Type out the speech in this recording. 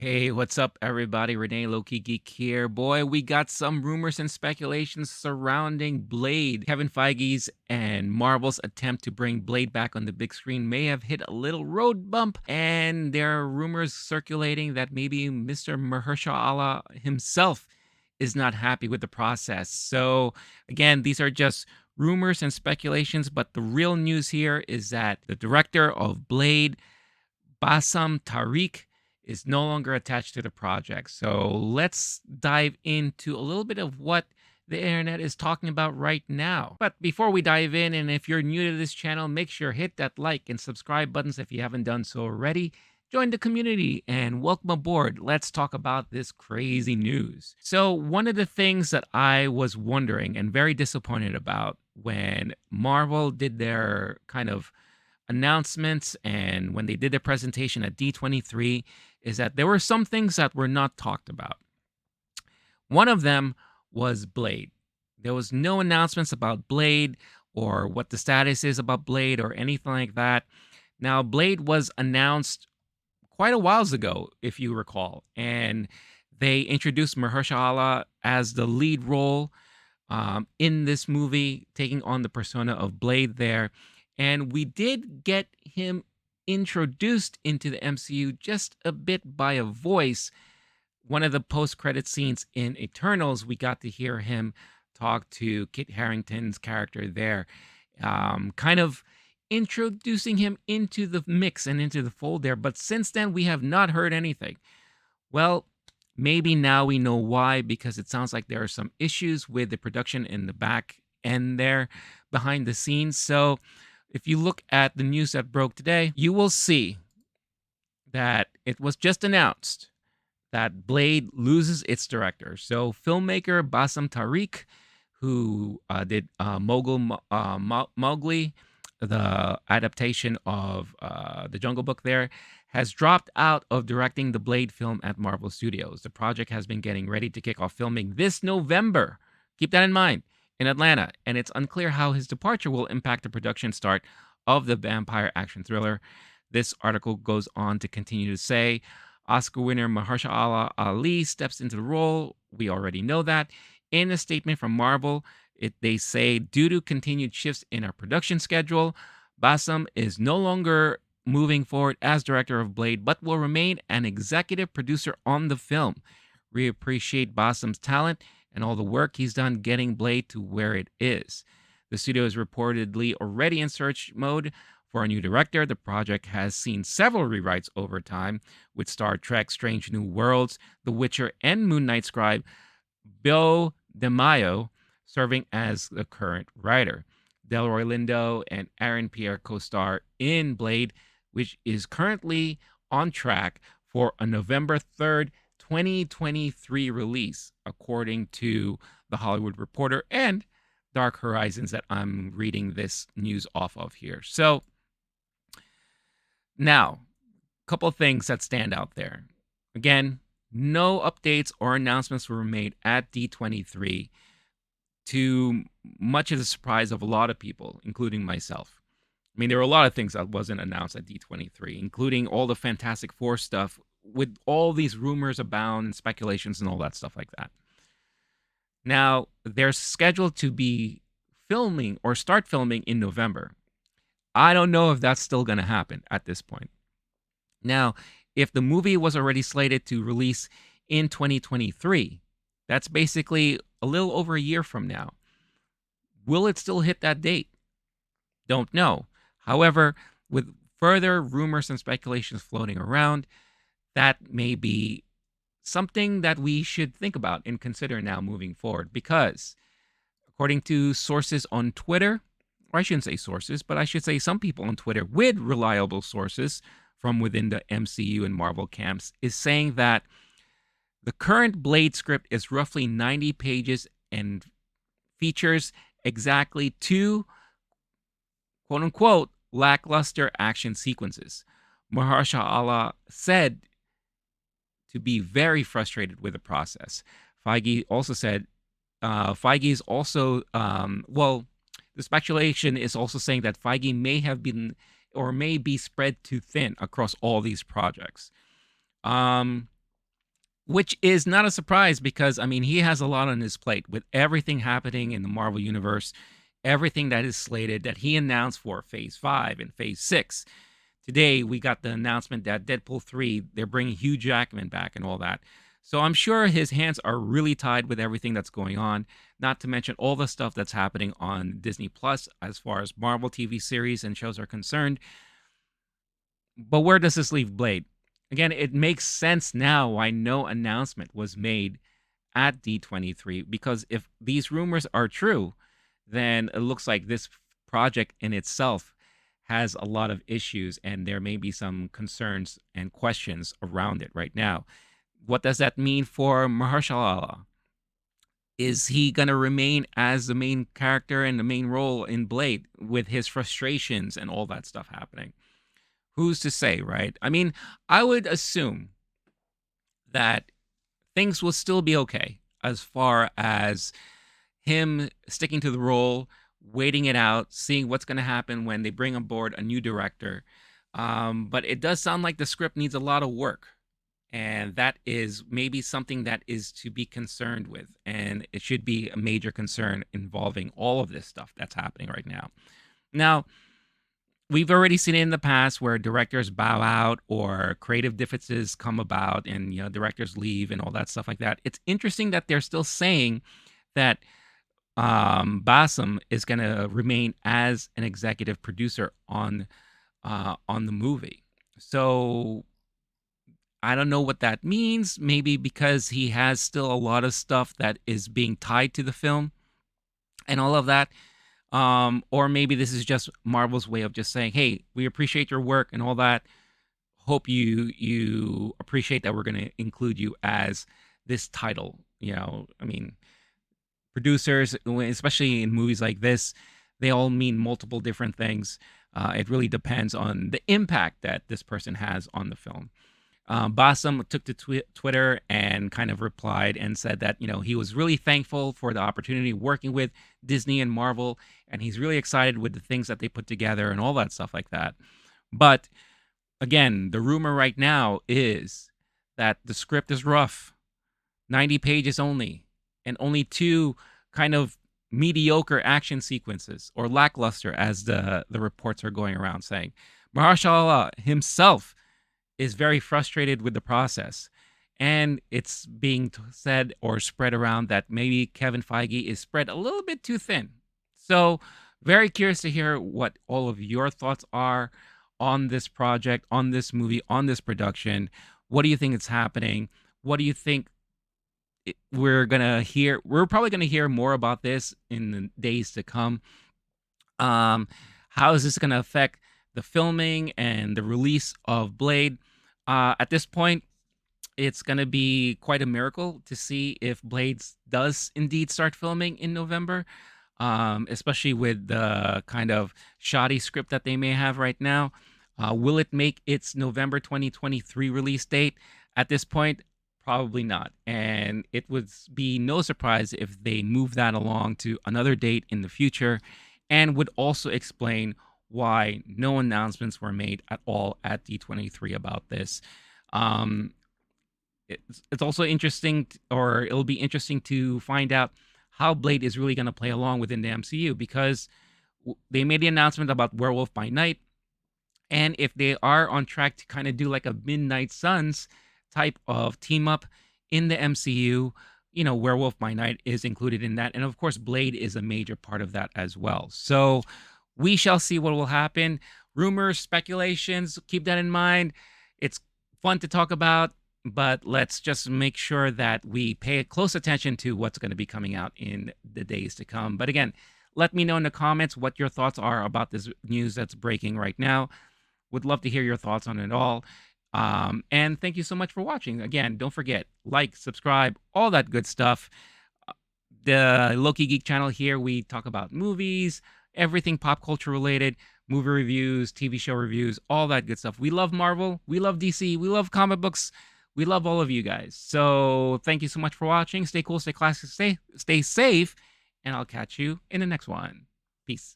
Hey, what's up, everybody? Renee Loki Geek here. Boy, we got some rumors and speculations surrounding Blade. Kevin Feige's and Marvel's attempt to bring Blade back on the big screen may have hit a little road bump, and there are rumors circulating that maybe Mr. Mahershala Allah himself is not happy with the process. So, again, these are just rumors and speculations, but the real news here is that the director of Blade, Bassam Tariq, is no longer attached to the project. So let's dive into a little bit of what the internet is talking about right now. But before we dive in, and if you're new to this channel, make sure hit that like and subscribe buttons if you haven't done so already. Join the community and welcome aboard. Let's talk about this crazy news. So, one of the things that I was wondering and very disappointed about when Marvel did their kind of announcements and when they did their presentation at D23 is that there were some things that were not talked about. One of them was Blade. There was no announcements about Blade or what the status is about Blade or anything like that. Now, Blade was announced quite a whiles ago, if you recall, and they introduced Mahershala Ali as the lead role in this movie, taking on the persona of Blade there. And we did get him introduced into the MCU just a bit by a voice. One of the post-credit scenes in Eternals, we got to hear him talk to Kit Harington's character there, kind of introducing him into the mix and into the fold there. But since then, we have not heard anything. Well, maybe now we know why, because it sounds like there are some issues with the production in the back end there behind the scenes. So if you look at the news that broke today, you will see that it was just announced that Blade loses its director. So filmmaker Bassam Tariq, who did Mowgli, the adaptation of the Jungle Book there, has dropped out of directing the Blade film at Marvel Studios. The project has been getting ready to kick off filming this November. Keep that in mind, in Atlanta, and it's unclear how his departure will impact the production start of the vampire action thriller. This article goes on to continue to say, Oscar winner Mahershala Ali steps into the role. We already know that. In a statement from Marvel, they say, due to continued shifts in our production schedule, Bassam is no longer moving forward as director of Blade, but will remain an executive producer on the film. We appreciate Bassam's talent and all the work he's done getting Blade to where it is. The studio is reportedly already in search mode for a new director. The project has seen several rewrites over time, with Star Trek Strange New Worlds, The Witcher, and Moon Knight scribe Bill DeMaio serving as the current writer. Delroy Lindo and Aaron Pierre co-star in Blade, which is currently on track for a November 3rd, 2023 release, according to The Hollywood Reporter and Dark Horizons that I'm reading this news off of here. So now, a couple of things that stand out there. Again, no updates or announcements were made at D23, to much of the surprise of a lot of people, including myself. I mean, there were a lot of things that wasn't announced at D23, including all the Fantastic Four stuff, with all these rumors abound and speculations and all that stuff like that. Now, they're scheduled to be filming or start filming in November. I don't know if that's still going to happen at this point. Now, if the movie was already slated to release in 2023, that's basically a little over a year from now. Will it still hit that date? Don't know. However, with further rumors and speculations floating around, that may be something that we should think about and consider now moving forward, because according to sources on Twitter, or I shouldn't say sources, but I should say some people on Twitter with reliable sources from within the MCU and Marvel camps, is saying that the current Blade script is roughly 90 pages and features exactly 2, quote unquote, lackluster action sequences. Mahershala Ali said to be very frustrated with the process. Feige also said, Feige is also, the speculation is also saying that Feige may have been or may be spread too thin across all these projects. which is not a surprise because I mean he has a lot on his plate with everything happening in the Marvel universe, everything that is slated that he announced for Phase 5 and Phase 6. Today we got the announcement that Deadpool 3, they're bringing Hugh Jackman back and all that. So I'm sure his hands are really tied with everything that's going on, not to mention all the stuff that's happening on Disney Plus as far as Marvel TV series and shows are concerned. But where does this leave Blade? Again, it makes sense now why no announcement was made at D23 because if these rumors are true, then it looks like this project in itself has a lot of issues and there may be some concerns and questions around it right now. What does that mean for Mahershala Ali? Is he going to remain as the main character and the main role in Blade with his frustrations and all that stuff happening? Who's to say, right? I mean, I would assume that things will still be okay as far as him sticking to the role, waiting it out, seeing what's going to happen when they bring on board a new director. But it does sound like the script needs a lot of work. And that is maybe something that is to be concerned with. And it should be a major concern involving all of this stuff that's happening right now. Now, we've already seen it in the past where directors bow out or creative differences come about and directors leave and all that stuff like that. It's interesting that they're still saying that Bassam is going to remain as an executive producer on the movie. So I don't know what that means. Maybe because he has still a lot of stuff that is being tied to the film and all of that. Or maybe this is just Marvel's way of just saying, "Hey, we appreciate your work and all that. Hope you appreciate that we're going to include you as this title." I mean, producers, especially in movies like this, they all mean multiple different things. It really depends on the impact that this person has on the film. Bassam took to Twitter and kind of replied and said that he was really thankful for the opportunity working with Disney and Marvel, and he's really excited with the things that they put together and all that stuff like that. But again, the rumor right now is that the script is rough, 90 pages only, and only two kind of mediocre action sequences or lackluster, as the reports are going around saying. Mahershala Ali himself is very frustrated with the process. And it's being said or spread around that maybe Kevin Feige is spread a little bit too thin. So, very curious to hear what all of your thoughts are on this project, on this movie, on this production. What do you think is happening? What do you think we're going to hear? We're probably going to hear more about this in the days to come. How is this going to affect the filming and the release of Blade? At this point, it's going to be quite a miracle to see if Blades does indeed start filming in November, especially with the kind of shoddy script that they may have right now. Will it make its November 2023 release date? At this point, probably not. And it would be no surprise if they move that along to another date in the future, and would also explain why no announcements were made at all at D23 about this. Um, it's also interesting, or it'll be interesting to find out how Blade is really going to play along within the MCU, because they made the announcement about Werewolf by Night, and if they are on track to kind of do like a Midnight Suns type of team up in the MCU, Werewolf by Night is included in that, and of course Blade is a major part of that as well. So we shall see what will happen. Rumors, speculations, keep that in mind. It's fun to talk about, but let's just make sure that we pay close attention to what's going to be coming out in the days to come. But again, let me know in the comments what your thoughts are about this news that's breaking right now. Would love to hear your thoughts on it all. And thank you so much for watching. Again, don't forget, like, subscribe, all that good stuff. The Low-Key Geek channel here, we talk about movies, everything pop culture related, movie reviews, TV show reviews, all that good stuff. We love Marvel, we love DC, we love comic books, we love all of you guys. So thank you so much for watching. Stay cool, stay classy, stay safe, and I'll catch you in the next one. Peace.